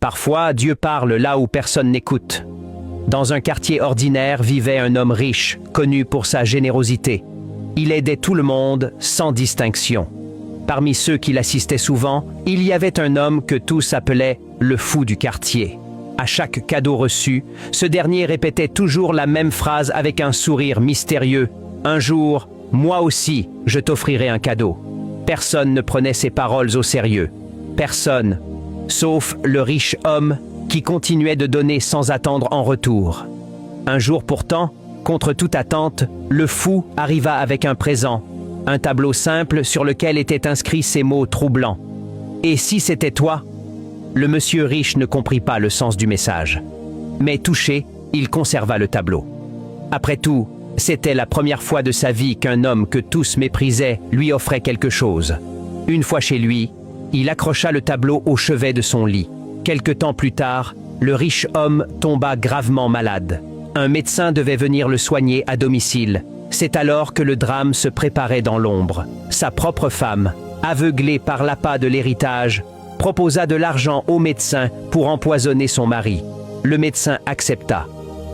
Parfois, Dieu parle là où personne n'écoute. Dans un quartier ordinaire vivait un homme riche, connu pour sa générosité. Il aidait tout le monde, sans distinction. Parmi ceux qui l'assistaient souvent, il y avait un homme que tous appelaient le fou du quartier. À chaque cadeau reçu, ce dernier répétait toujours la même phrase avec un sourire mystérieux. « Un jour, moi aussi, je t'offrirai un cadeau. » Personne ne prenait ses paroles au sérieux. Personne, sauf le riche homme qui continuait de donner sans attendre en retour. Un jour pourtant, contre toute attente, le fou arriva avec un présent, un tableau simple sur lequel étaient inscrits ces mots troublants. « Et si c'était toi ?» Le monsieur riche ne comprit pas le sens du message. Mais touché, il conserva le tableau. Après tout, c'était la première fois de sa vie qu'un homme que tous méprisaient lui offrait quelque chose. Une fois chez lui, il accrocha le tableau au chevet de son lit. Quelque temps plus tard, le riche homme tomba gravement malade. Un médecin devait venir le soigner à domicile. C'est alors que le drame se préparait dans l'ombre. Sa propre femme, aveuglée par l'appât de l'héritage, proposa de l'argent au médecin pour empoisonner son mari. Le médecin accepta.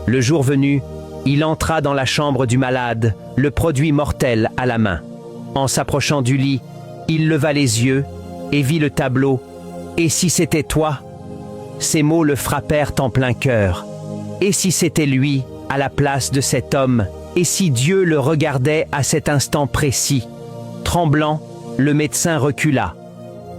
Le jour venu, il entra dans la chambre du malade, le produit mortel à la main. En s'approchant du lit, il leva les yeux et vit le tableau. « Et si c'était toi ?» Ces mots le frappèrent en plein cœur. Et si c'était lui, à la place de cet homme? Et si Dieu le regardait à cet instant précis? Tremblant, le médecin recula.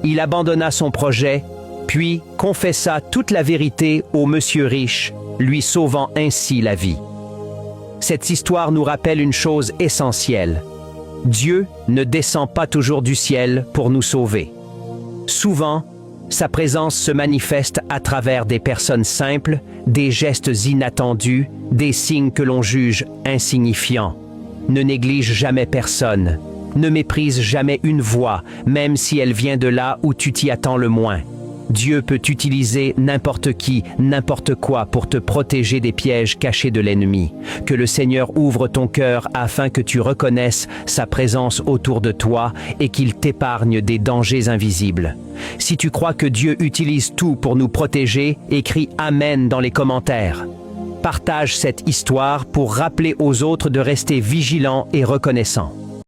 Il abandonna son projet, puis confessa toute la vérité au monsieur riche, lui sauvant ainsi la vie. Cette histoire nous rappelle une chose essentielle. Dieu ne descend pas toujours du ciel pour nous sauver. Souvent, sa présence se manifeste à travers des personnes simples, des gestes inattendus, des signes que l'on juge insignifiants. Ne néglige jamais personne. Ne méprise jamais une voix, même si elle vient de là où tu t'y attends le moins. Dieu peut utiliser n'importe qui, n'importe quoi pour te protéger des pièges cachés de l'ennemi. Que le Seigneur ouvre ton cœur afin que tu reconnaisses sa présence autour de toi et qu'il t'épargne des dangers invisibles. Si tu crois que Dieu utilise tout pour nous protéger, écris Amen dans les commentaires. Partage cette histoire pour rappeler aux autres de rester vigilants et reconnaissants.